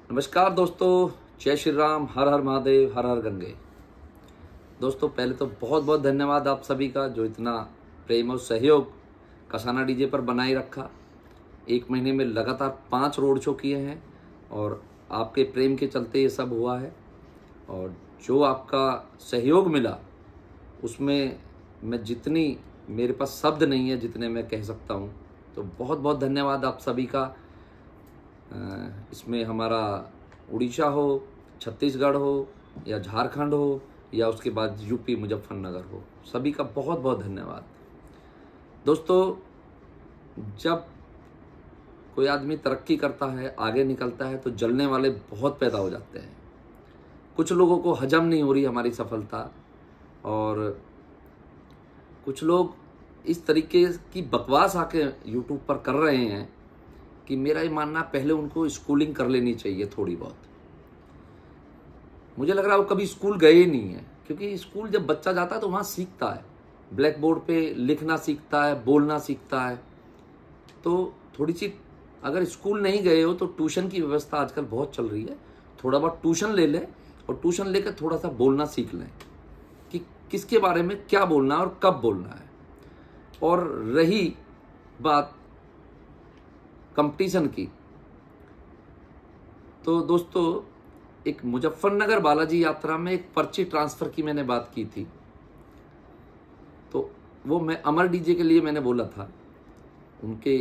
नमस्कार दोस्तों, जय श्री राम, हर हर महादेव, हर हर गंगे। दोस्तों पहले तो बहुत बहुत धन्यवाद आप सभी का जो इतना प्रेम और सहयोग कसाना डीजे पर बनाए रखा। 1 महीने में लगातार 5 रोड शो किए हैं और आपके प्रेम के चलते ये सब हुआ है। और जो आपका सहयोग मिला उसमें मैं जितनी मेरे पास शब्द नहीं है जितने मैं कह सकता हूँ। तो बहुत बहुत धन्यवाद आप सभी का। इसमें हमारा उड़ीसा हो, छत्तीसगढ़ हो या झारखंड हो या उसके बाद यूपी मुजफ्फरनगर हो, सभी का बहुत बहुत धन्यवाद। दोस्तों जब कोई आदमी तरक्की करता है, आगे निकलता है, तो जलने वाले बहुत पैदा हो जाते हैं। कुछ लोगों को हजम नहीं हो रही हमारी सफलता और कुछ लोग इस तरीके की बकवास आके यूट्यूब पर कर रहे हैं कि मेरा ये मानना पहले उनको स्कूलिंग कर लेनी चाहिए थोड़ी बहुत। मुझे लग रहा है वो कभी स्कूल गए ही नहीं है, क्योंकि स्कूल जब बच्चा जाता है तो वहाँ सीखता है, ब्लैक बोर्ड पे लिखना सीखता है, बोलना सीखता है। तो थोड़ी सी अगर स्कूल नहीं गए हो तो ट्यूशन की व्यवस्था आजकल बहुत चल रही है, थोड़ा बहुत ट्यूशन ले लें और ट्यूशन लेकर थोड़ा सा बोलना सीख लें कि किसके बारे में क्या बोलना है और कब बोलना है। और रही बात कंपटीशन की, तो दोस्तों एक मुजफ्फरनगर बालाजी यात्रा में एक पर्ची ट्रांसफर की मैंने बात की थी। तो वो मैं अमर डीजे के लिए मैंने बोला था, उनके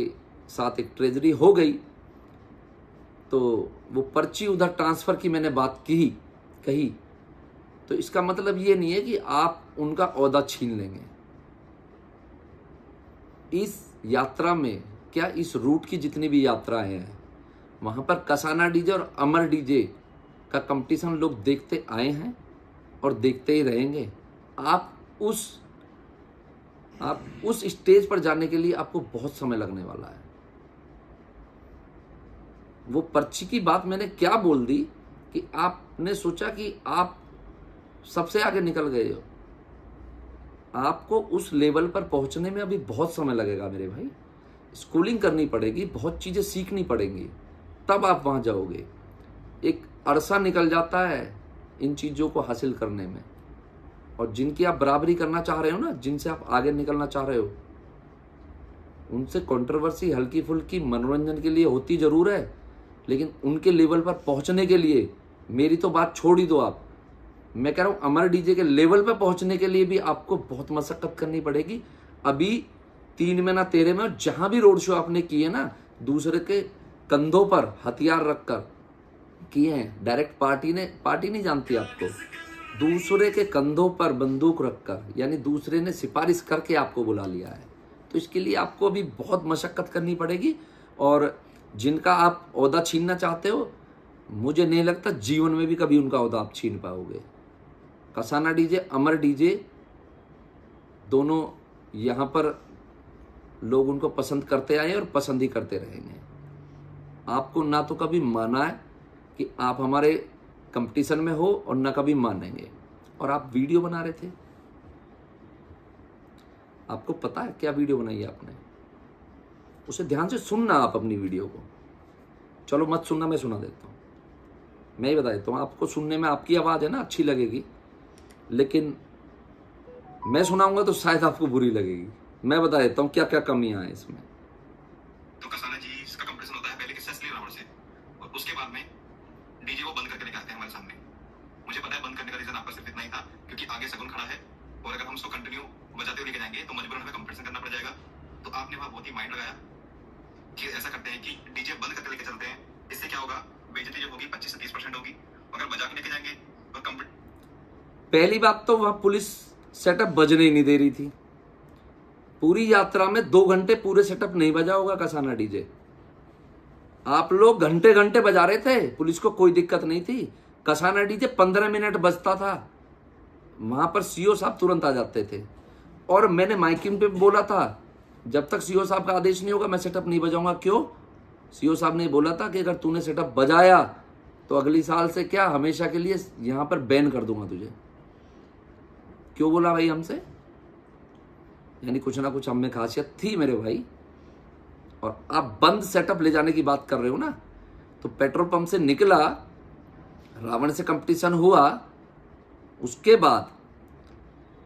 साथ एक ट्रेजरी हो गई तो वो पर्ची उधर ट्रांसफर की मैंने बात कही। तो इसका मतलब ये नहीं है कि आप उनका ओहदा छीन लेंगे। इस यात्रा में क्या इस रूट की जितनी भी यात्राएं हैं वहां पर कसाना डीजे और अमर डीजे का कंपटीशन लोग देखते आए हैं और देखते ही रहेंगे। आप उस स्टेज पर जाने के लिए आपको बहुत समय लगने वाला है। वो पर्ची की बात मैंने क्या बोल दी कि आपने सोचा कि आप सबसे आगे निकल गए हो। आपको उस लेवल पर पहुंचने में अभी बहुत समय लगेगा मेरे भाई। स्कूलिंग करनी पड़ेगी, बहुत चीजें सीखनी पड़ेंगी, तब आप वहां जाओगे। एक अरसा निकल जाता है इन चीजों को हासिल करने में। और जिनकी आप बराबरी करना चाह रहे हो ना, जिनसे आप आगे निकलना चाह रहे हो, उनसे कंट्रोवर्सी हल्की फुल्की मनोरंजन के लिए होती जरूर है, लेकिन उनके लेवल पर पहुंचने के लिए मेरी तो बात छोड़ ही दो आप। मैं कह रहा हूं अमर डीजे के लेवल पर पहुंचने के लिए भी आपको बहुत मशक्कत करनी पड़ेगी। अभी 3 में ना 13 में जहां भी रोड शो आपने किए ना, दूसरे के कंधों पर हथियार रखकर किए हैं। डायरेक्ट पार्टी नहीं जानती आपको, दूसरे के कंधों पर बंदूक रखकर, यानी दूसरे ने सिफारिश करके आपको बुला लिया है। तो इसके लिए आपको अभी बहुत मशक्कत करनी पड़ेगी। और जिनका आप ओहदा छीनना चाहते हो, मुझे नहीं लगता जीवन में भी कभी उनका ओहदा आप छीन पाओगे। कसाना डीजे, अमर डीजे, दोनों यहाँ पर लोग उनको पसंद करते आए और पसंद ही करते रहेंगे। आपको ना तो कभी माना है कि आप हमारे कंपटीशन में हो और ना कभी मानेंगे। और आप वीडियो बना रहे थे, आपको पता है क्या वीडियो बनाई है आपने, उसे ध्यान से सुनना आप अपनी वीडियो को। चलो मत सुनना, मैं सुना देता हूँ। मैं ही बता देता हूँ, आपको सुनने में आपकी आवाज़ है ना अच्छी लगेगी, लेकिन मैं सुनाऊंगा तो शायद आपको बुरी लगेगी। मैं बता देता हूँ क्या क्या कमियां हैं इसमें। तो कसाना जी इसका कंपटीशन होता है पहले किससे, असली रावण से, और उसके बाद में डीजे वो बंद करके लेके आते हैं हमारे सामने। मुझे पता है बंद करने का रीजन आपका सिर्फ इतना ही था क्योंकि आगे शगुन खड़ा है और अगर हम उसको कंटिन्यू बजाते हुए लेके जाएंगे तो मजबूरन हमें कंपटीशन करना पड़ जाएगा। तो आपने वहां बहुत ही माइंड लगाया कि ऐसा करते हैं कि डीजे बंद करके लेके चलते हैं। इससे क्या होगा, बेइज्जती जो होगी 25 से 30% होगी। अगर बजा के लेके जाएंगे तो पहली बात तो वहां पुलिस सेटअप बजने ही नहीं दे रही थी। पूरी यात्रा में 2 घंटे पूरे सेटअप नहीं बजा होगा कसाना डीजे। आप लोग घंटे घंटे बजा रहे थे, पुलिस को कोई दिक्कत नहीं थी। कसाना डीजे 15 मिनट बजता था, वहां पर सीओ साहब तुरंत आ जाते थे। और मैंने माइकिंग पे बोला था जब तक सीओ साहब का आदेश नहीं होगा मैं सेटअप नहीं बजाऊंगा। क्यों? सीओ साहब ने बोला था कि अगर तूने सेटअप बजाया तो अगली साल से क्या हमेशा के लिए यहां पर बैन कर दूंगा तुझे। क्यों बोला भाई हमसे? यानी कुछ ना कुछ हम में खासियत थी मेरे भाई। और आप बंद सेटअप ले जाने की बात कर रहे हो ना, तो पेट्रोल पंप से निकला, रावण से कंपटीशन हुआ, उसके बाद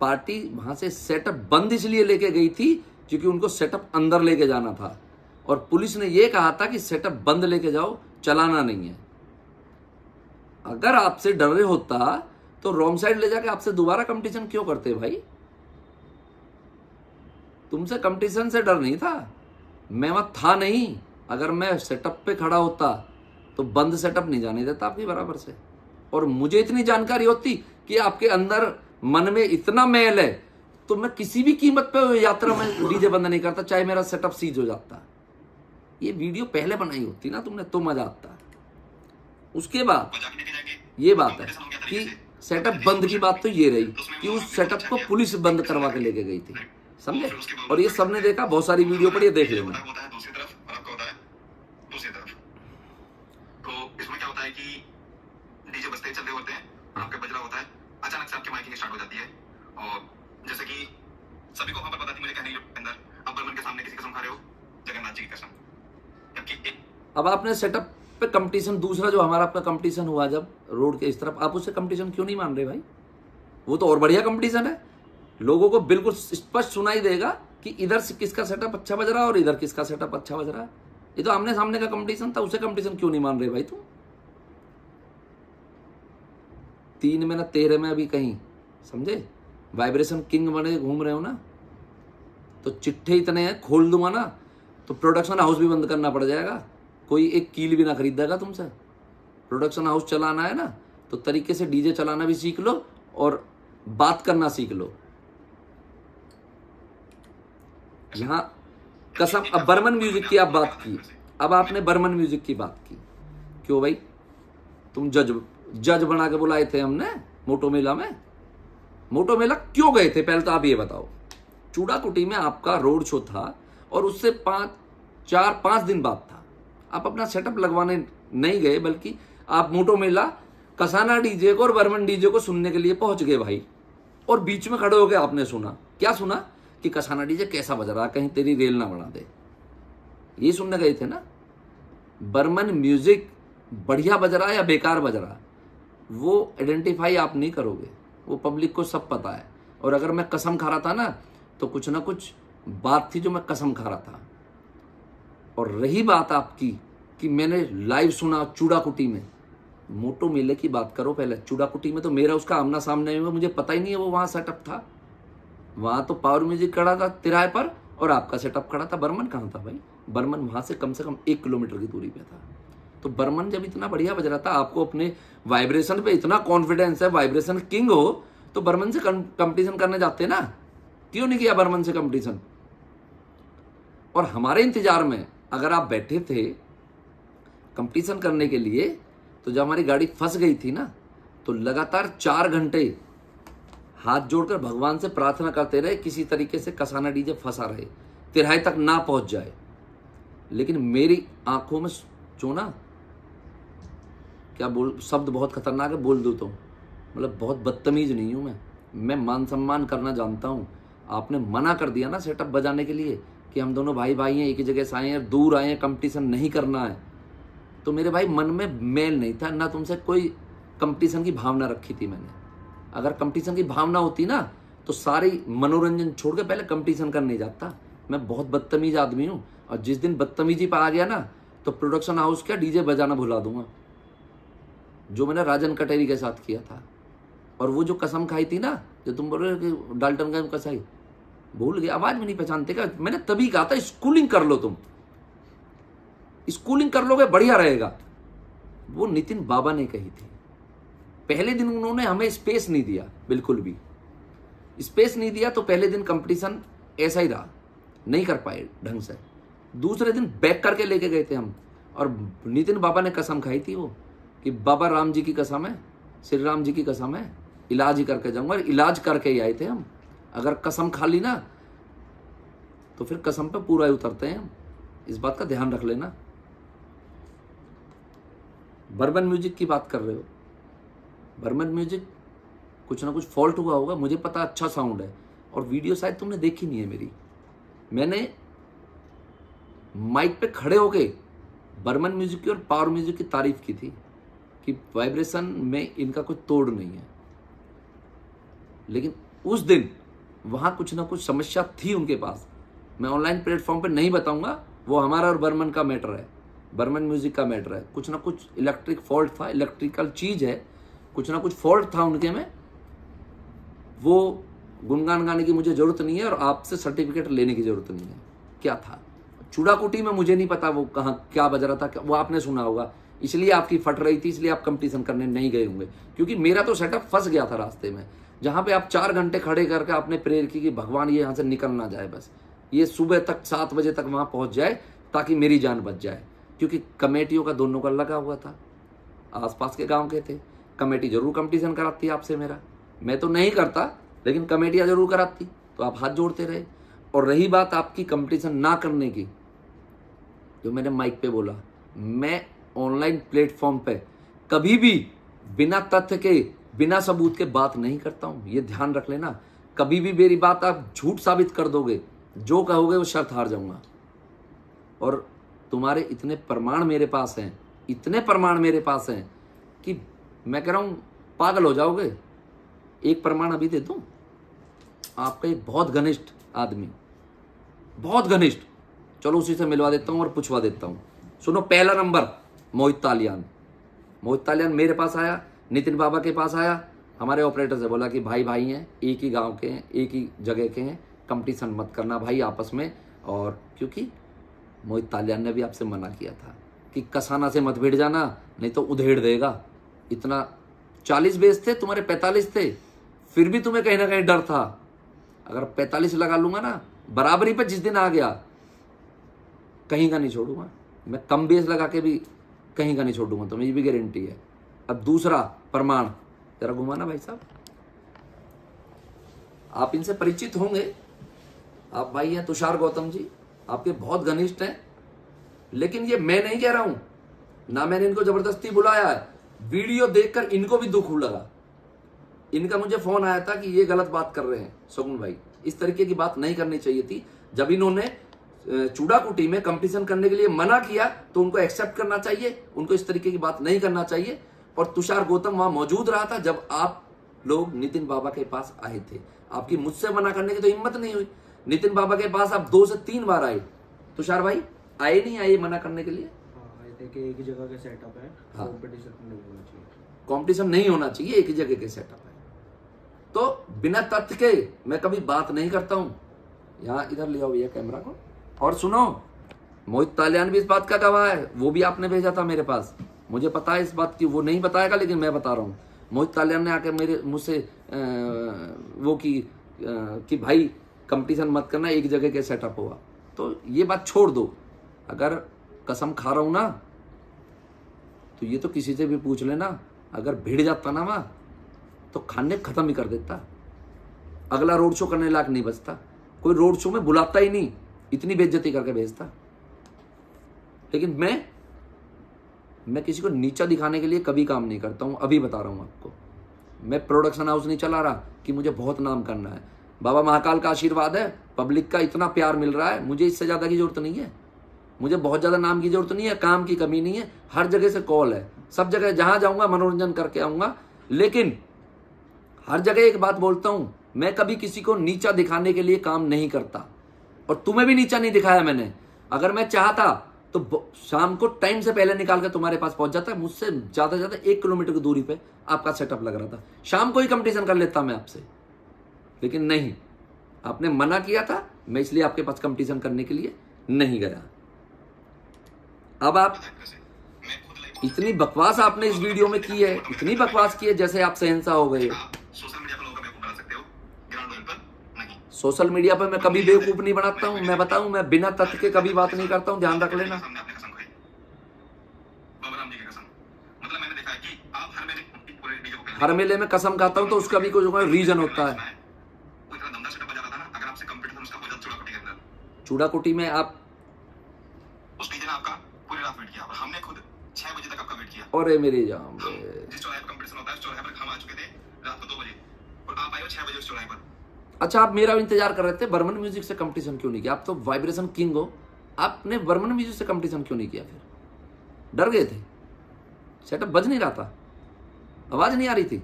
पार्टी वहां से सेटअप बंद इसलिए लेके गई थी क्योंकि उनको सेटअप अंदर लेके जाना था, और पुलिस ने यह कहा था कि सेटअप बंद लेके जाओ, चलाना नहीं है। अगर आपसे डर रहे होता तो रॉन्ग साइड ले जाके आपसे दोबारा कंपटीशन क्यों करते भाई? तुमसे कंपटीशन से डर नहीं था, मैं वहां था नहीं। अगर मैं सेटअप पे खड़ा होता तो बंद सेटअप नहीं जाने देता आपकी बराबर से। और मुझे इतनी जानकारी होती कि आपके अंदर मन में इतना मैल है, तो मैं किसी भी कीमत पे यात्रा में डीजे बंद नहीं करता, चाहे मेरा सेटअप सीज हो जाता। ये वीडियो पहले बनाई होती ना तुमने तो मजा आता। उसके बाद ये बात है कि सेटअप बंद की बात तो ये रही कि उस सेटअप को पुलिस बंद करवा के लेके गई थी, समझे? और ये सबने देखा, बहुत सारी वीडियो पर ये देख लेना। दूसरी तरफ और आपका होता है दूसरी तरफ। तो इसमें क्या होता है कि डीजे बजते ही चल रहे होते हैं, आपका बज रहा होता है, अचानक से आपकी माइकिंग स्टार्ट हो जाती है। और जैसे कि सभी को वहां पर पता थी, मुझे कहने के अंदर अब बर्मन के सामने किसी कसम खा रहे हो, जगन्नाथ जी की कसम। अब आपने सेटअप पे कंपटीशन, दूसरा जो हमारा आपका कंपटीशन हुआ जब रोड के इस तरफ, आप उससे कंपटीशन क्यों नहीं मान रहे भाई? वो तो और बढ़िया कंपटीशन है, लोगों को बिल्कुल स्पष्ट सुनाई देगा कि इधर से किसका सेटअप अच्छा बज रहा है और इधर किसका सेटअप अच्छा बज रहा है। ये तो आमने सामने का कंपटीशन था, उसे कंपटीशन क्यों नहीं मान रहे भाई तुम? 3 में ना 13 में अभी कहीं, समझे? वाइब्रेशन किंग बने घूम रहे हो ना, तो चिट्ठे इतने हैं, खोल दूंगा ना तो प्रोडक्शन हाउस भी बंद करना पड़ जाएगा, कोई एक कील भी ना खरीदेगा तुमसे। प्रोडक्शन हाउस चलाना है ना तो तरीके से डीजे चलाना भी सीख लो और बात करना सीख लो। यहां कसम, अब बर्मन म्यूजिक की आप बात की, अब आपने बर्मन म्यूजिक की बात की, क्यों भाई? तुम जज बना के बुलाए थे हमने मोटो मेला में। मोटो मेला क्यों गए थे पहले तो आप ये बताओ। चूड़ाकुटी में आपका रोड शो था और उससे 4-5 दिन बाद था। आप अपना सेटअप लगवाने नहीं गए, बल्कि आप मोटो मेला कसाना डीजे को और बर्मन डीजे को सुनने के लिए पहुंच गए भाई। और बीच में खड़े होकर आपने सुना, क्या सुना? कि कसाना डीजे कैसा बज रहा, कहीं तेरी रेल ना बना दे। ये सुनने गए थे ना। बर्मन म्यूजिक बढ़िया बज रहा है या बेकार बज रहा, वो आइडेंटिफाई आप नहीं करोगे, वो पब्लिक को सब पता है। और अगर मैं कसम खा रहा था ना तो कुछ ना कुछ बात थी जो मैं कसम खा रहा था। और रही बात आपकी कि मैंने लाइव सुना चूड़ाकुटी में, मोटो मेले की बात करो पहले। चूड़ाकुटी में तो मेरा उसका आमना सामने में, मुझे पता ही नहीं है वो वहां सेटअप था। वहां तो पावर म्यूजिक खड़ा था तिराहे पर और आपका सेटअप खड़ा था। बर्मन कहाँ था भाई? बर्मन वहां से कम 1 किलोमीटर की दूरी पे था। तो बर्मन जब इतना बढ़िया बज रहा था, आपको अपने वाइब्रेशन पे इतना कॉन्फिडेंस है, वाइब्रेशन किंग हो, तो बर्मन से कंपटीशन करने जाते ना, क्यों नहीं किया बर्मन से कंपटीशन? और हमारे इंतजार में अगर आप बैठे थे कंपटीशन करने के लिए, तो जब हमारी गाड़ी फंस गई थी ना, तो लगातार 4 घंटे हाथ जोड़कर भगवान से प्रार्थना करते रहे किसी तरीके से कसाना डीजे फंसा रहे, तिराहे तक ना पहुंच जाए। लेकिन मेरी आंखों में जो ना, क्या बोल, शब्द बहुत खतरनाक है, बोल दो तो, मतलब बहुत बदतमीज नहीं हूं मैं मान सम्मान करना जानता हूं। आपने मना कर दिया ना सेटअप बजाने के लिए कि हम दोनों भाई भाई हैं, एक ही जगह से आए हैं, दूर आए हैं, कंपटीशन नहीं करना है, तो मेरे भाई मन में मेल नहीं था ना, तुमसे कोई कंपटीशन की भावना रखी थी मैंने। अगर कंपटीशन की भावना होती ना तो सारी मनोरंजन छोड़ के पहले कंपटीशन करने जाता। मैं बहुत बदतमीज आदमी हूं, और जिस दिन बदतमीजी पर आ गया ना तो प्रोडक्शन हाउस क्या डीजे बजाना भुला दूंगा, जो मैंने राजन कटेरी के साथ किया था। और वो जो कसम खाई थी ना, जो तुम बोल रहे हो कि डाल्टनगंज कसाई, भूल गए, आवाज में नहीं पहचानते क्या? मैंने तभी कहा था स्कूलिंग कर लो, तुम स्कूलिंग कर लोगे बढ़िया रहेगा। वो नितिन बाबा ने कही थी। पहले दिन उन्होंने हमें स्पेस नहीं दिया, बिल्कुल भी स्पेस नहीं दिया, तो पहले दिन कंपटीशन ऐसा ही रहा, नहीं कर पाए ढंग से। दूसरे दिन बैक करके लेके गए थे हम, और नितिन बाबा ने कसम खाई थी वो कि बाबा राम जी की कसम है, श्री राम जी की कसम है, इलाज ही करके जाऊंगा। इलाज करके ही आए थे हम। अगर कसम खा ली ना तो फिर कसम पे पूरा ही उतरते हैं हम, इस बात का ध्यान रख लेना। बर्मन म्यूजिक की बात कर रहे हो, बर्मन म्यूजिक कुछ ना कुछ फॉल्ट हुआ होगा, मुझे पता, अच्छा साउंड है। और वीडियो शायद तुमने देखी नहीं है मेरी। मैंने माइक पे खड़े होके बर्मन म्यूजिक की और पावर म्यूजिक की तारीफ की थी कि वाइब्रेशन में इनका कोई तोड़ नहीं है, लेकिन उस दिन वहां कुछ ना कुछ समस्या थी उनके पास। मैं ऑनलाइन प्लेटफॉर्म पे नहीं बताऊंगा, वो हमारा और बर्मन का मैटर है, बर्मन म्यूजिक का मैटर है। कुछ ना कुछ इलेक्ट्रिक फॉल्ट था, इलेक्ट्रिकल चीज है, कुछ ना कुछ फॉल्ट था उनके में। वो गुणगान गाने की मुझे जरूरत नहीं है और आपसे सर्टिफिकेट लेने की जरूरत नहीं है। क्या था चूड़ाकुटी में मुझे नहीं पता वो कहाँ क्या बज रहा था, वो आपने सुना होगा, इसलिए आपकी फट रही थी, इसलिए आप कंपटीशन करने नहीं गए होंगे। क्योंकि मेरा तो सेटअप फंस गया था रास्ते में, जहां पे आप 4 घंटे खड़े करके आपने प्रेयर की कि भगवान ये यहाँ से निकल ना जाए, बस ये सुबह तक 7 बजे तक वहां पहुंच जाए ताकि मेरी जान बच जाए। क्योंकि कमेटियों का दोनों का लगा हुआ था, आसपास के गांव के थे, कमेटी जरूर कंपटीशन कराती है आपसे मेरा, मैं तो नहीं करता लेकिन कमेटियां जरूर कराती, तो आप हाथ जोड़ते रहे। और रही बात आपकी कंपटीशन ना करने की, जो मैंने माइक पे बोला, मैं ऑनलाइन प्लेटफॉर्म पे कभी भी बिना तथ्य के, बिना सबूत के बात नहीं करता हूं, ये ध्यान रख लेना। कभी भी मेरी बात आप झूठ साबित कर दोगे, जो कहोगे वो शर्त हार जाऊंगा। और तुम्हारे इतने प्रमाण मेरे पास हैं, इतने प्रमाण मेरे पास हैं कि मैं कह रहा हूं पागल हो जाओगे। एक प्रमाण अभी दे दूं, आपका एक बहुत घनिष्ठ आदमी, बहुत घनिष्ठ, चलो उसी से मिलवा देता हूं और पूछवा देता हूं। सुनो, पहला नंबर मोहित तालियान। मोहित तालियान मेरे पास आया, नितिन बाबा के पास आया, हमारे ऑपरेटर से बोला कि भाई भाई हैं, एक ही गांव के हैं, एक ही जगह के हैं, कंपटीशन मत करना भाई आपस में। और क्योंकि मोहित तालियान ने भी आपसे मना किया था कि कसाना से मत भिड़ जाना, नहीं तो उधेड़ देगा। इतना 40 बेस थे, तुम्हारे 45 थे, फिर भी तुम्हें कहीं ना कहीं डर था। अगर 45 लगा लूंगा ना बराबरी पे, जिस दिन आ गया कहीं का नहीं छोड़ूंगा मैं, कम बेस लगा के भी कहीं का नहीं छोड़ूंगा, तो मेरी भी गारंटी है। अब दूसरा प्रमाण जरा घुमाना भाई साहब, आप इनसे परिचित होंगे, आप भाई हैं तुषार गौतम जी, आपके बहुत घनिष्ठ हैं। लेकिन ये मैं नहीं कह रहा हूं, ना मैंने इनको जबरदस्ती बुलाया है, वीडियो देखकर इनको भी दुख लगा। इनका मुझे फोन आया था कि ये गलत बात कर रहे हैं शगुन भाई, इस तरीके की बात नहीं करनी चाहिए थी। जब इन्होंने चूड़ाकुटी में कंपटीशन करने के लिए मना किया तो उनको एक्सेप्ट करना चाहिए, उनको इस तरीके की बात नहीं करना चाहिए। और तुषार गौतम वहां मौजूद रहा था जब आप लोग नितिन बाबा के पास आए थे, आपकी मुझसे मना करने की तो हिम्मत नहीं हुई। नितिन बाबा के पास आप 2 से 3 बार आए, तुषार भाई आए नहीं आए मना करने के लिए? एक ही जगह का सेटअप है, कंपटीशन नहीं होना चाहिए, कंपटीशन नहीं होना चाहिए, एक ही जगह के सेटअप है। तो बिना तथ्य के मैं कभी बात नहीं करता हूं। यहां इधर ले आओ भैया कैमरा को। और सुनो, मोहित तालियान भी इस बात का गवाह है, वो भी आपने भेजा था मेरे पास, मुझे पता है इस बात की, वो नहीं बताएगा लेकिन मैं बता रहा हूं। मोहित तालियान ने आके मेरे मुझसे वो कि भाई कंपटीशन मत करना, एक जगह के सेटअप होगा। तो ये बात छोड़ दो, अगर कसम खा रहा हूं ना तो ये तो किसी से भी पूछ लेना, अगर भिड़ जाता ना वहां तो खाने खत्म ही कर देता, अगला रोड शो करने लायक नहीं बचता, कोई रोड शो में बुलाता ही नहीं, इतनी बेइज्जती करके भेजता। लेकिन मैं किसी को नीचा दिखाने के लिए कभी काम नहीं करता हूं, अभी बता रहा हूं आपको। मैं प्रोडक्शन हाउस नहीं चला रहा कि मुझे बहुत नाम करना है। बाबा महाकाल का आशीर्वाद है, पब्लिक का इतना प्यार मिल रहा है, मुझे इससे ज्यादा की जरूरत नहीं है, मुझे बहुत ज्यादा नाम की जरूरत नहीं है, काम की कमी नहीं है, हर जगह से कॉल है, सब जगह जहां जाऊंगा मनोरंजन करके आऊंगा। लेकिन हर जगह एक बात बोलता हूं, मैं कभी किसी को नीचा दिखाने के लिए काम नहीं करता, और तुम्हें भी नीचा नहीं दिखाया मैंने। अगर मैं चाहता तो शाम को टाइम से पहले निकाल कर तुम्हारे पास पहुंच जाता, मुझसे ज्यादा से ज्यादा 1 किलोमीटर की दूरी पे आपका सेटअप लग रहा था, शाम को ही कंपटीशन कर लेता मैं आपसे। लेकिन नहीं, आपने मना किया था, मैं इसलिए आपके पास कंपटीशन करने के लिए नहीं गया। अब आप इतनी बकवास आपने इस वीडियो में की है, इतनी बकवास की है जैसे आप शहंशाह हो गए। सोशल मीडिया पर मैं कभी बेवकूफ नहीं बनाता हूं, मैं बताऊं, मैं बिना तथ्य के कभी बात नहीं करता हूं, ध्यान रख लेना। हर मेले में कसम खाता हूं तो उसका भी कोई रीजन होता है। चूड़ाकुटी में आप और मेरे जाम अच्छा, आप मेरा इंतजार कर रहे थे, बर्मन म्यूजिक से कंपटीशन क्यों नहीं किया? आप तो वाइब्रेशन किंग हो, आपने बर्मन म्यूजिक से कंपटीशन क्यों नहीं किया? फिर डर गए थे, सेटअप बज नहीं रहा था, आवाज नहीं आ रही थी।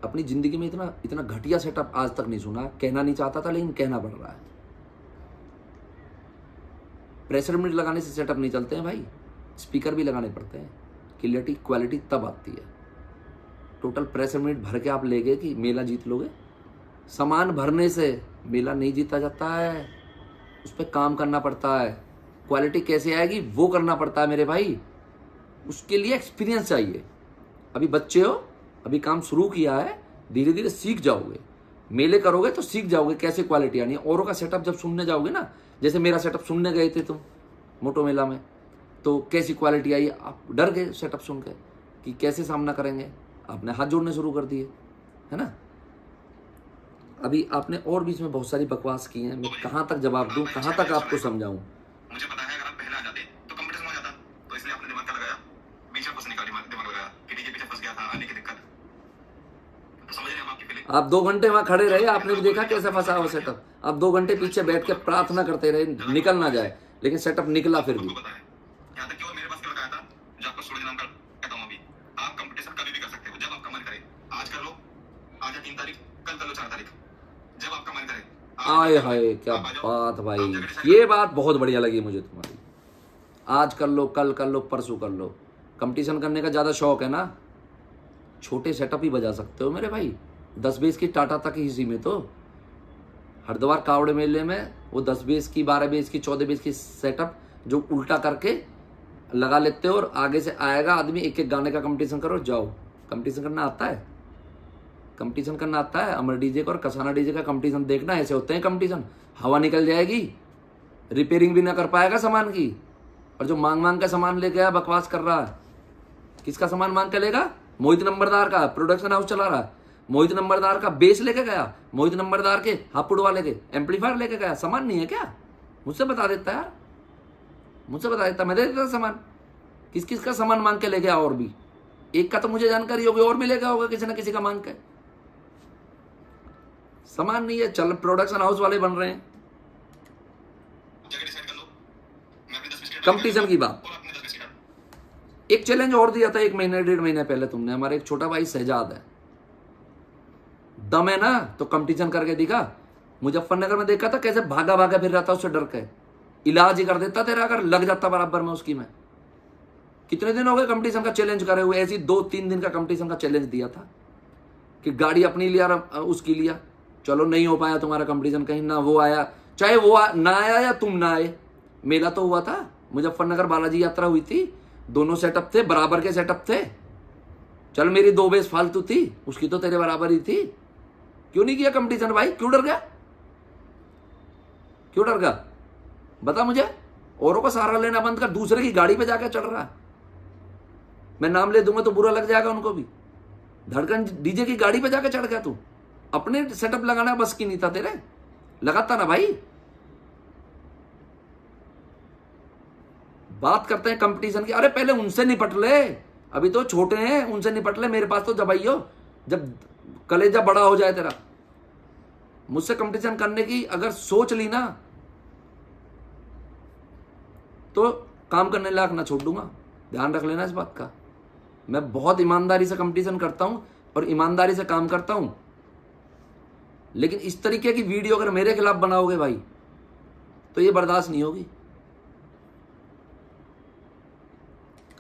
अपनी जिंदगी में इतना इतना घटिया सेटअप आज तक नहीं सुना। कहना नहीं चाहता था लेकिन कहना पड़ रहा है। प्रेशर मीट लगाने से सेटअप नहीं चलते हैं भाई, स्पीकर भी लगाने पड़ते हैं। क्लियरिटी क्वालिटी तब आती है। टोटल प्रेशर मीट भर के आप ले गए कि मेला जीत लोगे? सामान भरने से मेला नहीं जीता जाता है, उस पर काम करना पड़ता है। क्वालिटी कैसे आएगी वो करना पड़ता है मेरे भाई, उसके लिए एक्सपीरियंस चाहिए। अभी बच्चे हो, अभी काम शुरू किया है, धीरे धीरे सीख जाओगे। मेले करोगे तो सीख जाओगे कैसे क्वालिटी आनी है। औरों का सेटअप जब सुनने जाओगे ना, जैसे मेरा सेटअप सुनने गए थे तुम मोटो मेला में, तो कैसी क्वालिटी आई, आप डर गए सेटअप सुन के कि कैसे सामना करेंगे। आपने हाथ जोड़ने शुरू कर दिए, है ना। अभी आपने और बीच में बहुत सारी बकवास की हैं, मैं कहाँ तक जवाब दूं, कहाँ तक आपको समझाऊं। मुझे पता है अगर आप पहले आ जाते तो कंपटीशन हो जाता, तो इसलिए आपने दिमाग का लगाया, बीच में फंसने का दिमाग लगाया कि डीजे पीछे फंस गया था, आने की दिक्कत। तो समझ रहे हैं हम आपकी फीलिंग। आप 2 घंटे वहां खड़े रहे, आपने भी देखा कैसे फंसा हुआ सेटअप। आप 2 घंटे पीछे बैठ के प्रार्थना करते रहे निकल ना जाए, लेकिन सेटअप निकला फिर भी। यहाँ तक कि वो मेरे पास लगाया था, जो आपको सूरज नाम का कहता हूँ अभी, आप कंपटीशन कभी भी कर सकते हो जब आपका मन करे। आज कर लो, आज है 3 तारीख, कल कर लो 4 तारीख, जब आपका मन करे। आय हाय क्या बात भाई, ये बात बहुत बढ़िया लगी मुझे तुम्हारी। आज कर लो, कल कर लो, परसों कर लो। कंपटीशन करने का ज्यादा शौक है ना, छोटे सेटअप ही बजा सकते हो मेरे भाई। 10 बेस की टाटा तक ही सीमित हो। हरिद्वार कावड़ मेले में वो 10 बेस की, 12 बेस की, 14 बेस की सेटअप जो उल्टा करके लगा लेते हो, और आगे से आएगा आदमी, एक एक गाने का कंपटीशन करो, जाओ। कंपटीशन करना आता है, कंपटीशन करना आता है। अमर डीजे का और कसाना डीजे का कंपटीशन देखना, ऐसे होते हैं कंपटीशन। हवा निकल जाएगी, रिपेयरिंग भी ना कर पाएगा सामान की, और जो मांग मांग का सामान लेके आया बकवास कर रहा है। किसका सामान मांग के लेगा? मोहित नंबरदार का प्रोडक्शन हाउस चला रहा है, मोहित नंबरदार का बेस लेके गया, मोहित नंबरदार के हापुड़ वाले के एम्पलीफायर लेके गया। सामान नहीं है क्या? मुझसे बता देता यार, मुझसे बता देता, मैं दे देता सामान। किस किस का सामान मांग के ले गया? और भी एक का तो मुझे जानकारी होगी, और भी ले गया होगा किसी ना किसी का मांग के। सामान नहीं है, चल प्रोडक्शन हाउस वाले बन रहे हैं। कंपटीशन की बात, एक चैलेंज और दिया था 1 महीने 1.5 महीने पहले तुमने। हमारे एक छोटा भाई शहजाद है, दम है ना, तो कंपटीशन करके दिखा। मुजफ्फरनगर में देखा था कैसे भागा भागा फिर रहा था, उससे डर के। इलाज ही कर देता तेरा अगर लग जाता बराबर में उसकी। में कितने दिन हो गए कंपटीशन का चैलेंज करे हुए? ऐसी 2-3 दिन का कंपटीशन का चैलेंज दिया था कि गाड़ी अपनी लिया, उसकी लिया। चलो नहीं हो पाया तुम्हारा कंपटीशन, कहीं ना वो आया, चाहे वो ना आया या तुम ना आए। मेला तो हुआ था, मुजफ्फरनगर बालाजी यात्रा हुई थी, दोनों सेटअप थे, बराबर के सेटअप थे। चल मेरी 2 बेस फालतू थी, उसकी तो तेरे बराबर ही थी। क्यों नहीं किया कंपटीशन भाई? क्यों डर गया? क्यों डर गया बता मुझे। औरों का सहारा लेना बंद कर, दूसरे की गाड़ी पे जाकर चढ़ रहा है। मैं नाम ले दूंगा तो बुरा लग जाएगा उनको भी। धड़कन डीजे की गाड़ी पे जाकर चढ़ गया तू। अपने सेटअप लगाना बस की नहीं था तेरे, लगाता ना भाई। बात करते हैं कंपटीशन की। अरे पहले उनसे निपट ले, अभी तो छोटे हैं, उनसे निपट ले। मेरे पास तो जब आइयो, जब कलेजा बड़ा हो जाए तेरा। मुझसे कंपटीशन करने की अगर सोच ली ना, तो काम करने लायक ना छोड़ दूंगा, ध्यान रख लेना इस बात का। मैं बहुत ईमानदारी से कंपटीशन करता हूं और ईमानदारी से काम करता हूं, लेकिन इस तरीके की वीडियो अगर मेरे खिलाफ बनाओगे भाई, तो ये बर्दाश्त नहीं होगी।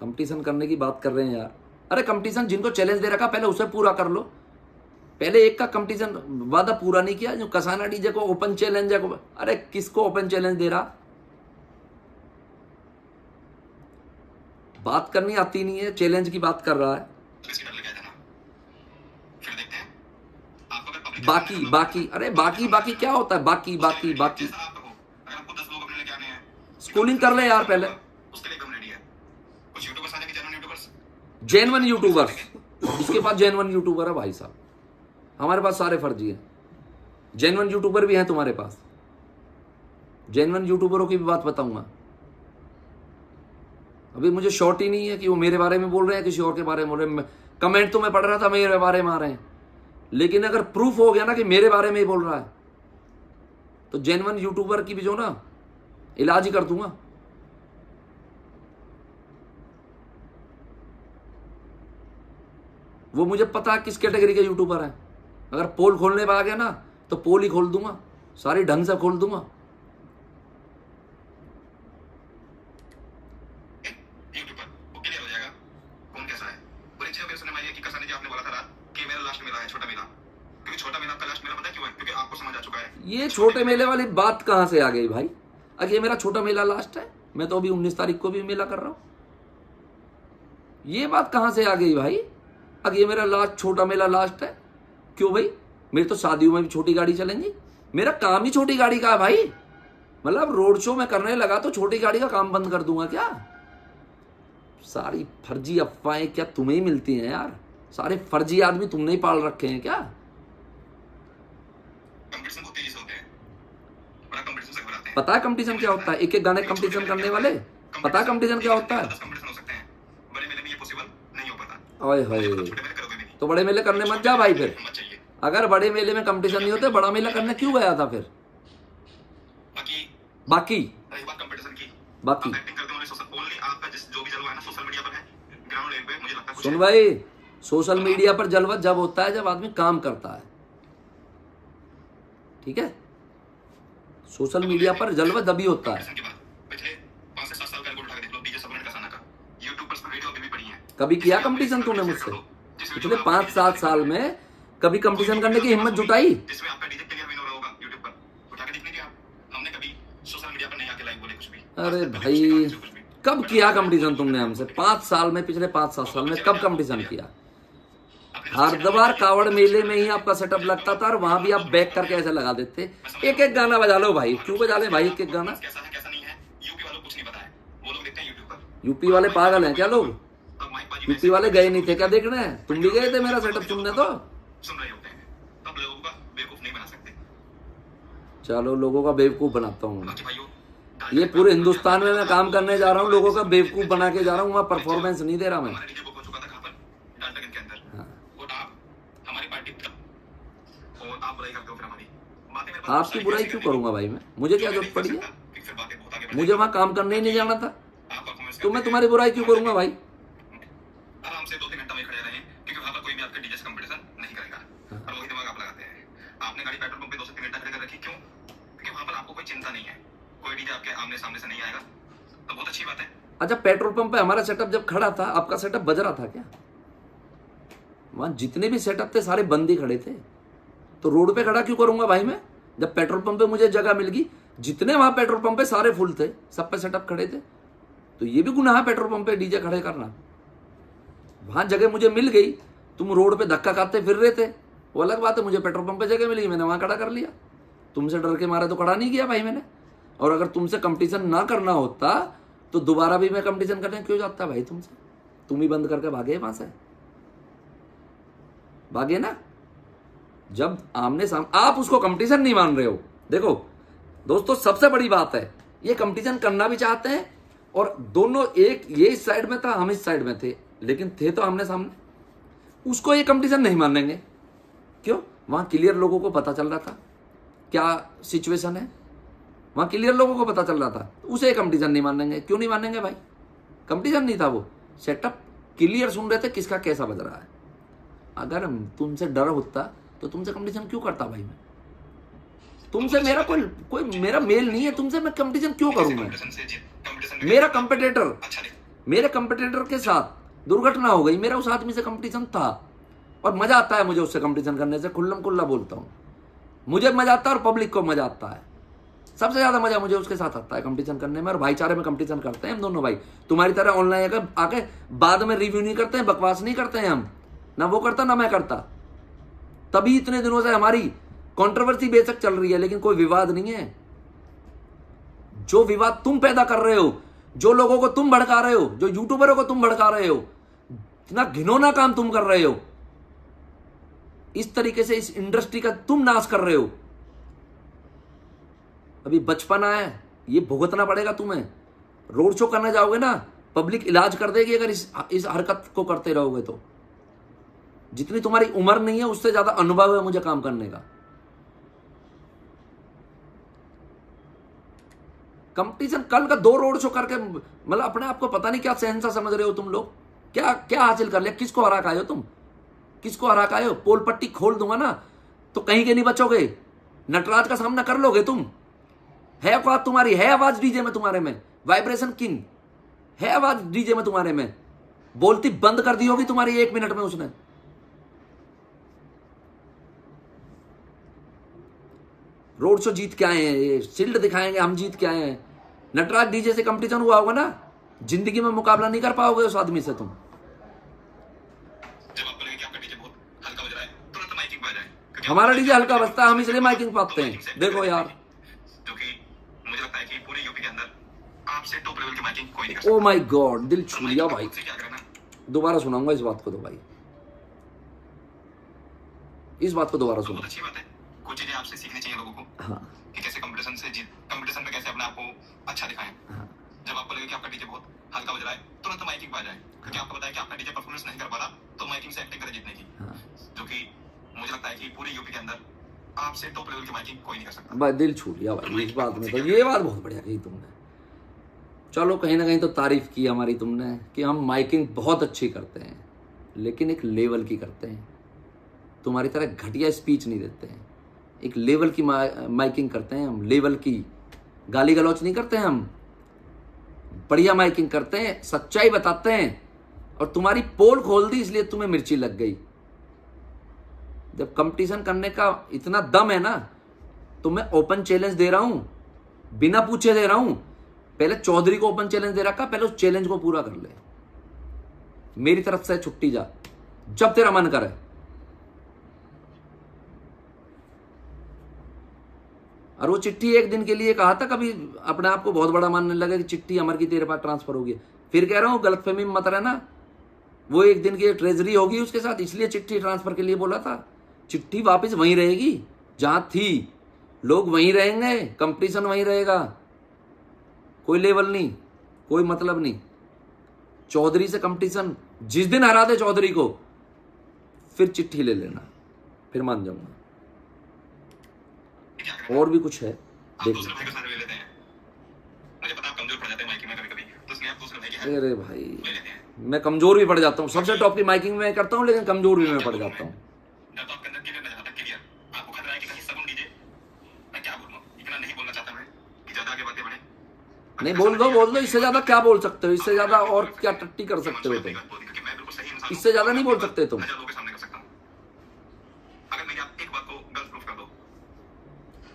कंपटीशन करने की बात कर रहे हैं यार। अरे कंपटीशन जिनको चैलेंज दे रखा पहले उसे पूरा कर लो। पहले एक का कंपटीशन वादा पूरा नहीं किया, जो कसाना डीजे को ओपन चैलेंज है। अरे किसको ओपन चैलेंज दे रहा? बात करनी आती नहीं है, चैलेंज की बात कर रहा है। बाकी बाकी, अरे बाकी बाकी क्या होता है? बाकी बाकी बाकी स्कूलिंग कर ले यार पहले। जेन्युइन यूट्यूबर्स, इसके पास जेन्युइन यूट्यूबर है भाई साहब। हमारे पास सारे फर्जी हैं, जेन्युइन यूट्यूबर भी हैं तुम्हारे पास। जेन्युइन यूट्यूबरों की भी बात बताऊंगा। अभी मुझे शॉर्ट ही नहीं है कि वो मेरे बारे में बोल रहे हैं, किसी और के बारे में बोल रहे हैं। कमेंट तो मैं पढ़ रहा था मेरे बारे में आ रहे हैं, लेकिन अगर प्रूफ हो गया ना कि मेरे बारे में ही बोल रहा है, तो जेन्युइन यूट्यूबर की भी जो ना इलाज ही कर दूंगा। वो मुझे पता है किस कैटेगरी के यूट्यूबर हैं। अगर पोल खोलने पर आ गया ना तो पोल ही खोल दूंगा, सारी ढंग से खोल दूंगा। यूट्यूब पर वो क्लियर हो जाएगा कौन कैसा है। और इच्छा मेरे सुनने में आई है कि कसानी जी आपने बोला था रात कि मेरा लास्ट मेला है छोटा मेला, क्योंकि छोटा मेला आपका लास्ट मेला पता है क्यों है? क्योंकि आपको समझ आ चुका है। ये छोटे मेले वाली बात कहां से आ गई भाई? अगर ये मेरा छोटा मेला लास्ट है, मैं तो अभी 19 तारीख को भी मेला कर रहा हूं। ये बात कहां से आ गई भाई? अगर ये मेरा लास्ट छोटा मेला लास्ट है, क्यों भाई? मेरी तो शादियों में भी छोटी गाड़ी चलेंगी। मेरा काम ही छोटी गाड़ी का है भाई। मतलब रोड शो में करने लगा तो छोटी गाड़ी का काम बंद कर दूंगा क्या? सारी फर्जी अफवाहें क्या तुम्हें ही मिलती हैं यार? सारे फर्जी आदमी तुमने ही पाल रखे हैं क्या? कंपटीशन बहुत तेजी से होते हैं, बड़ा कंपटीशन से घबराते हैं। पता है कंपटीशन क्या होता है? एक एक गाने कंपटीशन करने वाले, पता है कंपटीशन क्या होता है? 10 कंपटीशन हो सकते हैं, बड़े मेले में ये पॉसिबल नहीं हो पाता। ओए होए, छोटे मेले करोगे भी नहीं, तो बड़े मेले करने मत जा भाई। फिर हिम्मत चाहिए। अगर बड़े मेले में कंपटीशन नहीं होते, बड़ा मेला करने क्यों गया था फिर? बाकी रही बात कंपटीशन की, बाकी आप एक्टिंग करते हो सोशल ओनली आपका जिस जो भी जलवा है ना सोशल मीडिया पर है, ग्राउंड लेवल पे मुझे लगता है कुछ सुन है। भाई, सोशल मीडिया पर जलवा जब होता है जब आदमी काम करता है, ठीक है? सोशल मीडिया पर जलवा तभी होता है। कंपटीशन के बाद पिछले 5 से 7 साल का रिकॉर्ड उठा के देख लो, डीजे सबने कसाना का यूट्यूब पर वीडियो अभी भी पड़ी है। कभी किया कंपटीशन तूने मुझसे? पिछले 5-7 साल में कभी कंपटीशन करने की हिम्मत जुटाई? जिसमें आपका डीजे क्लियर विन हो रहा होगा यूट्यूब पर, उठा के देख लीजिए आप। हमने कभी सोशल मीडिया पर नहीं आके लाइव बोले कुछ भी। अरे भाई, कब किया कंपटीशन तुमने हमसे? 5 साल में, पिछले 5-7 साल में कब कंपटीशन किया? हरिद्वार कावड़ मेले में ही आपका सेटअप लगता था और वहां भी आप बैक करके ऐसे लगा देते। एक एक गाना बजा लो भाई, क्यों बजा ले भाई एक एक गाना? कैसा है कैसा नहीं है यूपी वालों को कुछ नहीं पता है, वो लोग देखते हैं यूट्यूब पर। यूपी वाले पागल हैं क्या लोग? तब माइक बाजी यूपी वाले गए नहीं थे क्या देखने? तुम भी गए थे मेरा सेटअप सुनने तो? सुन रहे होते हैं, तब लोगों का बेवकूफ नहीं बना सकते। चलो लोगों का बेवकूफ बनाता हूँ। बाकी भाइयों, ये पूरे हिंदुस्तान में मैं काम करने जा रहा हूँ, लोगों का बेवकूफ बना के जा रहा हूँ। वहाँ परफॉर्मेंस नहीं दे रहा मैं। हमारा डीजे बुक हो चुका था कहाँ पर? डाल्टनगंज के अंदर। हाँ। और आप हमारी पार्टी और आप बुराई करते हो फिर हमारी बातें मेरे पास आपकी बुराई क्यों करूंगा भाई मैं? मुझे क्या जरूरत पड़ी है? कि फिर बातें बहुत आगे बढ़ मुझे वहाँ काम करने ही नहीं जाना था, आप परफॉर्मेंस तो मैं तुम्हारी बुराई क्यों करूंगा भाई? आराम से 2-3 घंटा वहीं खड़े रहें, क्योंकि वहां पर कोई भी आपके डीजे से कंपटीशन नहीं करेगा। और वही दिमाग आप लगाते हैं। आपने गाड़ी पेट्रोल पंप पे 2 से 3 घंटा खड़े कर रखी, क्यों? क्योंकि वहां पर आपको कोई चिंता नहीं है, कोई डीजे आपके आमने सामने से नहीं आएगा, तो बहुत अच्छी बात है। अच्छा, पेट्रोल पंप पे हमारा सेटअप जब खड़ा था, आपका सेटअप बज रहा था क्या? वहां जितने भी सेटअप थे सारे बंद ही खड़े थे, तो रोड पे खड़ा क्यों करूंगा भाई मैं? जब पेट्रोल पंप पे मुझे जगह मिल गई, जितने वहां पेट्रोल पंप पे सारे फुल थे, सब पे सेटअप खड़े थे, तो ये भी गुनाह है पेट्रोल पंप पे डीजे खड़े करना। वहां जगह मुझे मिल गई, तुम रोड पे धक्का खाते फिर रहे थे, वो अलग बात है। मुझे पेट्रोल पंप पे जगह मिल गई, मैंने वहां खड़ा कर लिया। तुमसे डर के मारे तो खड़ा नहीं किया भाई मैंने। और अगर तुमसे कंपटीशन ना करना होता तो दोबारा भी मैं कंपटीशन करने क्यों जाता भाई तुमसे? तुम ही बंद करके भागे वहां से, भागे ना। जब आमने सामने आप उसको कंपटीशन नहीं मान रहे हो। देखो दोस्तों, सबसे बड़ी बात है, ये कंपटीशन करना भी चाहते हैं और दोनों, एक ये इस साइड में था, हम इस साइड में थे, लेकिन थे तो आमने सामने। उसको ये कंपटीशन नहीं मानेंगे, क्यों? वहां क्लियर लोगों को पता चल रहा था क्या सिचुएशन है, वहां क्लियर लोगों को पता चल रहा था, उसे कंपटीशन नहीं मानेंगे। क्यों नहीं मानेंगे भाई? कंपटीशन नहीं था, वो सेटअप क्लियर सुन रहे थे किसका कैसा बज रहा है। अगर तुमसे डर होता तो तुमसे कंपटीशन क्यों करता भाई मैं? तुमसे मेरा कोई मेरा मेल नहीं है तुमसे, मैं कंपटीशन क्यों करूं मैं? मेरा कंपटीटर, मेरे कंपटीटर के साथ दुर्घटना हो गई, मेरा उस आदमी से कंपटीशन था और मजा आता है मुझे उससे कंपटीशन करने से। खुल्लम खुल्ला बोलता हूं, मुझे मजा आता है और पब्लिक को मजा आता है। सबसे ज्यादा मजा मुझे उसके साथ आता है कंपटीशन करने में, और भाईचारे में कंपटीशन करते हैं हम दोनों भाई। तुम्हारी तरह ऑनलाइन आके बाद में रिव्यू नहीं करते हैं, बकवास नहीं करते हैं हम, ना वो करता ना मैं करता। तभी इतने दिनों से हमारी कंट्रोवर्सी बेशक चल रही है, लेकिन कोई विवाद नहीं है। जो विवाद तुम पैदा कर रहे हो, जो लोगों को तुम भड़का रहे हो, जो यूट्यूबरों को तुम भड़का रहे हो, इतना घिनौना काम तुम कर रहे हो, इस तरीके से इस इंडस्ट्री का तुम नाश कर रहे हो। अभी बचपना है, ये भुगतना पड़ेगा तुम्हें। रोड शो करने जाओगे ना, पब्लिक इलाज कर देगी अगर इस हरकत को करते रहोगे तो। जितनी तुम्हारी उम्र नहीं है, उससे ज्यादा अनुभव है मुझे काम करने का। कंपटीशन कल का 2 रोड शो करके, मतलब अपने आप को पता नहीं क्या शहंशाह समझ रहे हो तुम लोग। क्या क्या हासिल कर लिया? किसको हरा के आए हो तुम? किसको हरा के आए हो? पोल पट्टी खोल दूंगा ना तो कहीं के नहीं बचोगे। नटराज का सामना कर लोगे तुम? है औकात तुम्हारी? है आवाज डीजे में तुम्हारे में? वाइब्रेशन किंग है आवाज डीजे में तुम्हारे में? बोलती बंद कर दी होगी तुम्हारी 1 मिनट में उसने। रोड शो जीत के आए हैं, ये शील्ड दिखाएंगे हम जीत के आए हैं। नटराज डीजे से कंपटीशन हुआ होगा ना, जिंदगी में मुकाबला नहीं कर पाओगे उस आदमी से तुम। जब आपको लगे कि आपका डीजे बहुत हल्का बज रहा है, तुरंत माइकिंग पे आ जाए, क्योंकि हमारा डीजे हल्का बजता है, हम इसलिए माइकिंग पाते हैं। देखो यार, क्योंकि मुझे लगता है कि पूरे यूपी के अंदर आपसे टॉप लेवल की माइकिंग कोई नहीं कर सकता। ओ माय गॉड, दिल छू लिया भाई। खुद से क्या करना, दोबारा सुनाऊंगा इस बात को तो भाई, इस बात को दोबारा तो सुनो। बहुत अच्छी बात है। कुछ चीजें आपसे सीखनी चाहिए लोगों को हाँ कि कैसे कंपटीशन में कैसे अपने आप को अच्छा दिखाएं। हाँ जब आपको लगे कि आपका डीजे बहुत हल्का बज रहा है, तुरंत माइकिंग पे आ जाए, क्योंकि आपको पता है कि आपका डीजे परफॉर्मेंस नहीं कर पा रहा, तो माइकिंग से एक्टिंग करें जीतने की। हाँ जो कि मुझे लगता है कि पूरे यूपी के अंदर आपसे टॉप लेवल की माइकिंग कोई नहीं कर सकता। भाई, दिल छू लिया भाई इस बात में तो। ये बात बहुत बढ़िया कही तुमने। चलो कहीं ना कहीं तो तारीफ की हमारी तुमने कि हम माइकिंग बहुत अच्छी करते हैं, लेकिन एक लेवल की करते हैं। तुम्हारी तरह घटिया स्पीच नहीं देते हैं, एक लेवल की माइकिंग करते हैं हम, लेवल की। गाली गलौच नहीं करते हैं हम, बढ़िया माइकिंग करते हैं, सच्चाई बताते हैं। और तुम्हारी पोल खोल दी इसलिए तुम्हें मिर्ची लग गई। जब कंपटीशन करने का इतना दम है ना, तो मैं ओपन चैलेंज दे रहा हूं, बिना पूछे दे रहा हूं। पहले चौधरी को ओपन चैलेंज दे रखा, पहले उस चैलेंज को पूरा कर ले। मेरी तरफ से छुट्टी जा, जब तेरा मन करे। और वो चिट्ठी एक दिन के लिए कहा था, कभी अपने आप को बहुत बड़ा मानने लगा कि चिट्ठी अमर की तेरे पास ट्रांसफर होगी। फिर कह रहा हूं गलतफहमी में मत रहना, वो एक दिन की ट्रेजरी होगी उसके साथ, इसलिए चिट्ठी ट्रांसफर के लिए बोला था। चिट्ठी वापस वहीं रहेगी जहां थी, लोग वहीं रहेंगे, कंपटीशन वहीं रहेगा, कोई लेवल नहीं, कोई मतलब नहीं। चौधरी से कंपटीशन जिस दिन हरा दे चौधरी को, फिर चिट्ठी ले लेना, फिर मान जाऊंगा। और भी कुछ है आप देख। दूसरे भाई का सहारा ले लेते हैं। मुझे पता है आप कमजोर पड़ जाते हैं माइकिंग में कभी-कभी, तो इसलिए आप दूसरे भाई की हेल्प अरे भाई, ले लेते हैं। मैं कमजोर भी पड़ जाता हूँ। सबसे टॉप की माइकिंग में करता हूँ, लेकिन कमजोर भी मैं पड़ जाता हूँ। डर तो आपके अंदर क्लियर ना जाता, क्लियर। आपको खतरा है कि कहीं सगुन डीजे, मैं क्या बोलूं, इतना नहीं बोलना चाहता मैं कि ज्यादा आगे बातें बढ़े। नहीं, बोल दो। इससे ज्यादा क्या बोल सकते हो? इससे ज्यादा और क्या टट्टी कर सकते हो तुम? क्योंकि मैं बिल्कुल सही इंसान हूं। इससे ज्यादा नहीं बोल सकते तुम। हजार लोगों के सामने कर सकता हूं। अगर मेरी आप एक बात को गलत प्रूफ कर दो,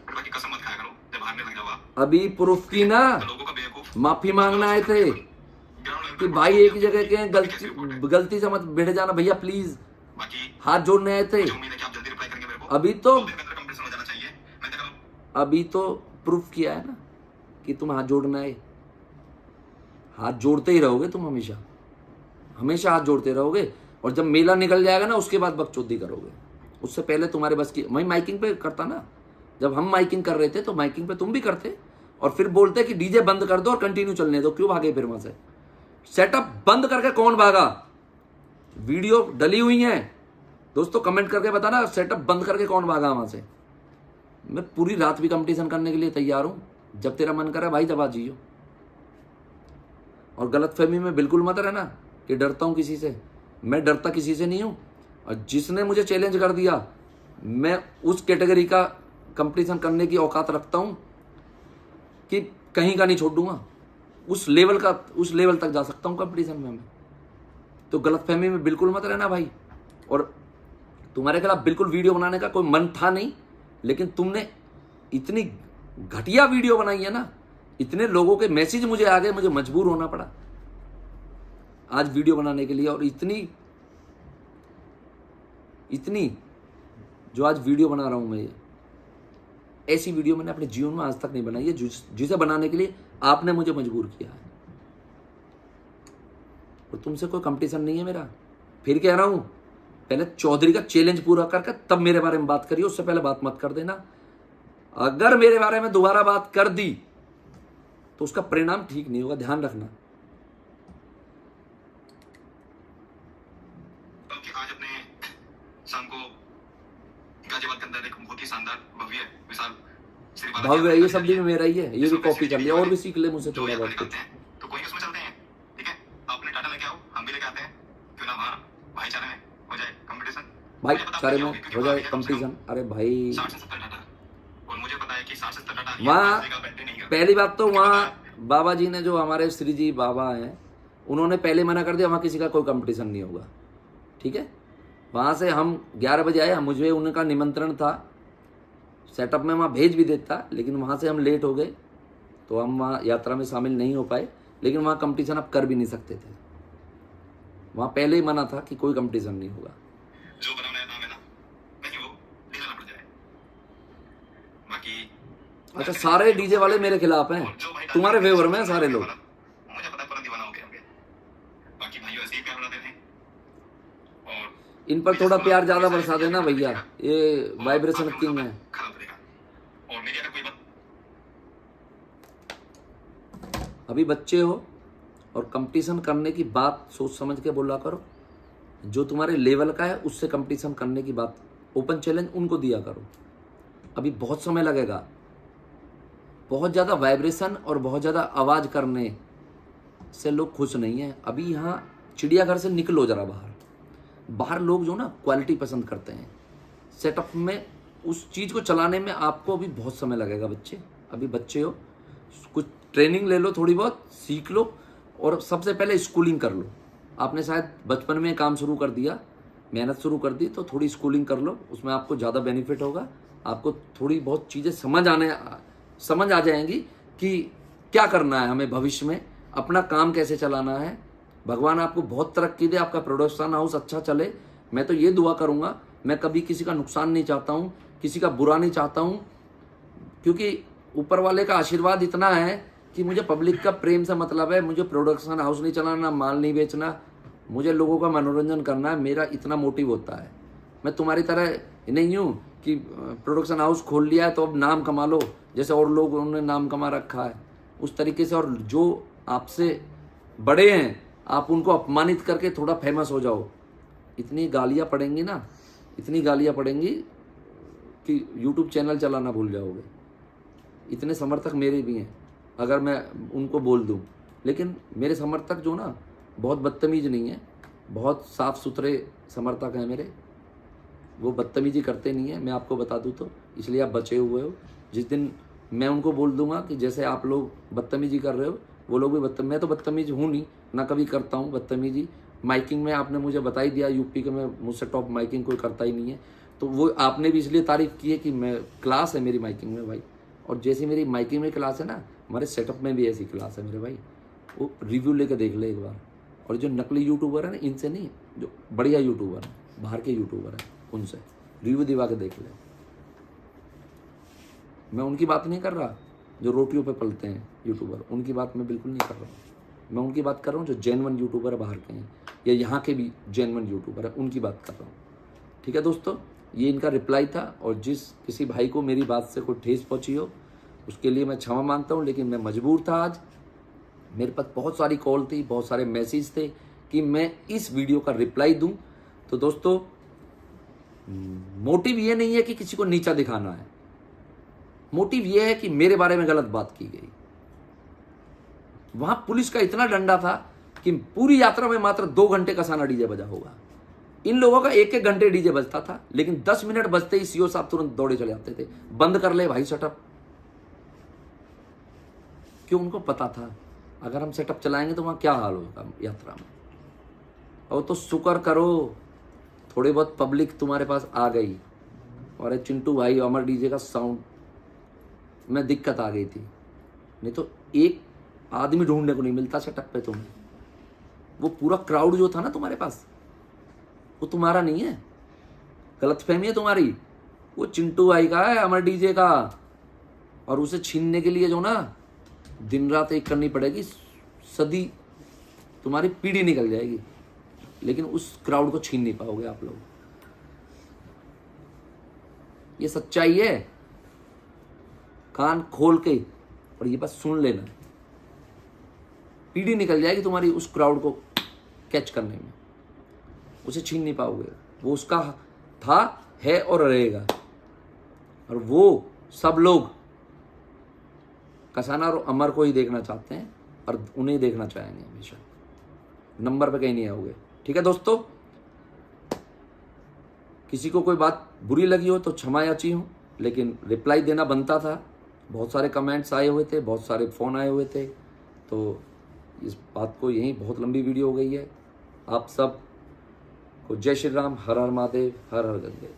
फिर बाकी कसम मत खाया करो, जब हारने लग जाओ आप। अभी प्रूफ की ना, तो लोगों का बेवकूफ माफी मांगना आए थे ग्राउंड लेवल कि पर भाई एक जगह के गलती से मत भिड़ जाना भैया, प्लीज। बाकी हाथ जोड़ने आए थे। मुझे उम्मीद है कि आप जल्दी रिप्लाई करेंगे मेरे को। अभी तो 2 दिन के अंदर कंपटीशन हो जाना चाहिए। मैं तो करूं अभी तो प्रूफ किया है ना कि तुम हाथ जोड़ना है। हाथ जोड़ते ही रहोगे तुम, हमेशा हमेशा हाथ जोड़ते रहोगे। और जब मेला निकल जाएगा ना, उसके बाद बकचोदी करोगे। उससे पहले तुम्हारे बस की। मैं माइकिंग पे करता ना, जब हम माइकिंग कर रहे थे तो माइकिंग पे तुम भी करते, और फिर बोलते कि डीजे बंद कर दो और कंटिन्यू चलने दो। क्यों भागे फिर वहां से? सेटअप बंद करके कौन भागा? वीडियो डली हुई है दोस्तों, कमेंट करके बताना, सेटअप बंद करके कौन भागा वहां से। मैं पूरी रात भी कंपटीशन करने के लिए तैयार हूं, जब तेरा मन करे भाई, दबा जियो। और गलतफहमी में बिल्कुल मत रहना कि डरता हूं किसी से। मैं डरता किसी से नहीं हूं। और जिसने मुझे चैलेंज कर दिया, मैं उस कैटेगरी का कंपटीशन करने की औकात रखता हूं कि कहीं का नहीं छोड़ दूंगा। उस लेवल तक जा सकता हूं कंपटीशन में मैं। तो गलतफहमी में बिल्कुल मत रहना भाई। और तुम्हारे खिलाफ बिल्कुल वीडियो बनाने का कोई मन था नहीं, लेकिन तुमने इतनी घटिया वीडियो बनाई है ना, इतने लोगों के मैसेज मुझे आ गए, मुझे मजबूर होना पड़ा आज वीडियो बनाने के लिए। और इतनी जो आज वीडियो बना रहा हूं मैं, ये ऐसी वीडियो मैंने अपने जीवन में आज तक नहीं बनाई है, जिसे बनाने के लिए आपने मुझे मजबूर किया है। और तुमसे कोई कंपटीशन नहीं है मेरा। फिर कह रहा हूं, पहले चौधरी का चैलेंज पूरा करके तब मेरे बारे में बात करिए, उससे पहले बात मत कर देना। अगर मेरे बारे में दोबारा बात कर दी तो उसका परिणाम ठीक नहीं होगा, ध्यान रखना। बल्कि आज अपने शाम को गाजियाबाद के अंदर एक बहुत ही शानदार भव्य विशाल श्री बालाजी भव्य है, ये सब भी मेरा ही है, ये भी कॉपी कर लिया। और भी सीख ले मुझसे जो थोड़ा यहाँ बहुत निकलते कुछ। हैं, तो कोई उसमें चलते हैं, ठीक है? अपने टाटा लेके आओ, हम भी लेके आते हैं, क्यों ना वहाँ भाईचारे में हो जाए कंपटीशन भाई 4 में हो जाए कंपटीशन। अरे भाई 60 से 70 डाटा और मुझे पता है कि 60 से 70 डाटा वहाँ बैटरी नहीं पहली बात तो वहाँ बाबा जी ने, जो हमारे श्री जी बाबा हैं, उन्होंने पहले मना कर दिया वहाँ किसी का कोई कंपटीशन नहीं होगा। ठीक है, वहाँ से हम 11 बजे आए, मुझे उनका निमंत्रण था, सेटअप में वहाँ भेज भी देता, लेकिन वहाँ से हम लेट हो गए तो हम वहाँ यात्रा में शामिल नहीं हो पाए। लेकिन वहाँ कंपटीशन आप कर भी नहीं सकते थे, वहाँ पहले ही मना था कि कोई कंपटीशन नहीं होगा। जो बनाना है नाम है ना, नहीं वो दिलाना पड़ जाए। बाकी अच्छा, सारे डीजे वाले मेरे खिलाफ हैं, तुम्हारे फेवर में हैं सारे लोग। मुझे पता है पूरा दीवाना हो गया होंगे। बाकी भाइयों ऐसे ही प्यार बनाते हैं और इन पर थोड़ा प्यार ज्यादा बरसा देना भैया, ये वाइब्रेशन किंग है। खराब रहेगा। और मेरी अगर कोई बात अभी बच्चे हो और कंपटीशन करने की बात सोच समझ के बोला करो। जो तुम्हारे लेवल का है उससे कंपटीशन करने की बात, ओपन चैलेंज उनको दिया करो। अभी बहुत समय लगेगा, बहुत ज़्यादा वाइब्रेशन और बहुत ज़्यादा आवाज़ करने से लोग खुश नहीं हैं। अभी यहाँ चिड़ियाघर से निकलो जरा बाहर लोग जो ना क्वालिटी पसंद करते हैं। सेटअप में उस चीज़ को चलाने में आपको अभी बहुत समय लगेगा बच्चे, अभी बच्चे हो, कुछ ट्रेनिंग ले लो, थोड़ी बहुत सीख लो और सबसे पहले स्कूलिंग कर लो। आपने शायद बचपन में काम शुरू कर दिया, मेहनत शुरू कर दी, तो थोड़ी स्कूलिंग कर लो, उसमें आपको ज़्यादा बेनिफिट होगा। आपको थोड़ी बहुत चीज़ें समझ आ जाएंगी कि क्या करना है हमें भविष्य में, अपना काम कैसे चलाना है। भगवान आपको बहुत तरक्की दे, आपका प्रोडक्शन हाउस अच्छा चले। मैं तो ये दुआ करूँगा, मैं कभी किसी का नुकसान नहीं चाहता हूँ, किसी का बुरा नहीं चाहता हूँ, क्योंकि ऊपर वाले का आशीर्वाद इतना है कि मुझे पब्लिक का प्रेम से मतलब है। मुझे प्रोडक्शन हाउस नहीं चलाना, माल नहीं बेचना, मुझे लोगों का मनोरंजन करना है, मेरा इतना मोटिव होता है। मैं तुम्हारी तरह नहीं हूँ कि प्रोडक्शन हाउस खोल लिया है तो अब नाम कमा लो, जैसे और लोग उन्होंने नाम कमा रखा है उस तरीके से। और जो आपसे बड़े हैं आप उनको अपमानित करके थोड़ा फेमस हो जाओ। इतनी गालियाँ पड़ेंगी ना, इतनी गालियाँ पड़ेंगी कि यूट्यूब चैनल चलाना भूल जाओगे। इतने समर्थक मेरे भी हैं अगर मैं उनको बोल दूं, लेकिन मेरे समर्थक जो ना बहुत बदतमीज नहीं है, बहुत साफ़ सुथरे समर्थक हैं मेरे, वो बदतमीजी करते नहीं है, मैं आपको बता दूं तो। इसलिए आप बचे हुए हो। जिस दिन मैं उनको बोल दूंगा कि जैसे आप लोग बदतमीजी कर रहे हो वो लोग भी मैं तो बदतमीज हूँ नहीं, ना कभी करता हूँ बदतमीजी। माइकिंग में आपने मुझे बता ही दिया, यूपी के में मुझसे टॉप माइकिंग कोई करता ही नहीं है, तो वो आपने भी इसलिए तारीफ़ की है कि मैं क्लास है मेरी माइकिंग में भाई। और जैसी मेरी माइकिंग में क्लास है ना, हमारे सेटअप में भी ऐसी क्लास है मेरे भाई, वो रिव्यू लेकर देख ले एक बार। और जो नकली यूट्यूबर है ना, इनसे नहीं, जो बढ़िया यूट्यूबर है, बाहर के यूट्यूबर है, उनसे रिव्यू दिवा के देख ले। मैं उनकी बात नहीं कर रहा जो रोटियों पे पलते हैं यूट्यूबर, उनकी बात मैं बिल्कुल नहीं कर रहा हूँ। मैं उनकी बात कर रहा हूँ जो जेन्युइन यूट्यूबर है, बाहर के हैं या यहाँ के भी जेन्युइन यूट्यूबर है, उनकी बात कर रहा हूँ। ठीक है दोस्तों, ये इनका रिप्लाई था। और जिस किसी भाई को मेरी बात से कोई ठेस पहुँची हो उसके लिए मैं क्षमा मांगता हूँ, लेकिन मैं मजबूर था। आज मेरे पास बहुत सारी कॉल थी, बहुत सारे मैसेज थे कि मैं इस वीडियो का रिप्लाई दूं। तो दोस्तों, मोटिव ये नहीं है कि किसी को नीचा दिखाना है, मोटिव ये है कि मेरे बारे में गलत बात की गई। वहां पुलिस का इतना डंडा था कि पूरी यात्रा में मात्र 2 घंटे कसाना डीजे बजा होगा। इन लोगों का 1-1 घंटे डीजे बजता था, लेकिन 10 मिनट बजते ही सीओ साहब तुरंत दौड़े चले जाते थे, बंद कर ले भाई सेटअप। क्यों? उनको पता था अगर हम सेटअप चलाएंगे तो वहां क्या हाल होगा यात्रा में। और तो शुक्र करो थोड़ी बहुत पब्लिक तुम्हारे पास आ गई। और चिंटू भाई, अमर डीजे का साउंड में दिक्कत आ गई थी, नहीं तो एक आदमी ढूंढने को नहीं मिलता सेटअप पे तुम्हें। वो पूरा क्राउड जो था ना तुम्हारे पास, वो तुम्हारा नहीं है, गलतफहमी है तुम्हारी। वो चिंटू भाई का है, अमर डीजे का। और उसे छीनने के लिए जो ना दिन रात एक करनी पड़ेगी, सदी तुम्हारी पीढ़ी निकल जाएगी, लेकिन उस क्राउड को छीन नहीं पाओगे आप लोग। ये सच्चाई है, कान खोल के और ये बस सुन लेना। पीढ़ी निकल जाएगी तुम्हारी उस क्राउड को कैच करने में, उसे छीन नहीं पाओगे। वो उसका था, है और रहेगा। और वो सब लोग कसाना और अमर को ही देखना चाहते हैं और उन्हें ही देखना चाहेंगे हमेशा, नंबर पे कहीं नहीं आओगे। ठीक है दोस्तों, किसी को कोई बात बुरी लगी हो तो क्षमा याची हूँ, लेकिन रिप्लाई देना बनता था। बहुत सारे कमेंट्स आए हुए थे, बहुत सारे फ़ोन आए हुए थे, तो इस बात को यहीं, बहुत लंबी वीडियो हो गई है। आप सब को जय श्री राम, हर हर महादेव, हर हर गंगे।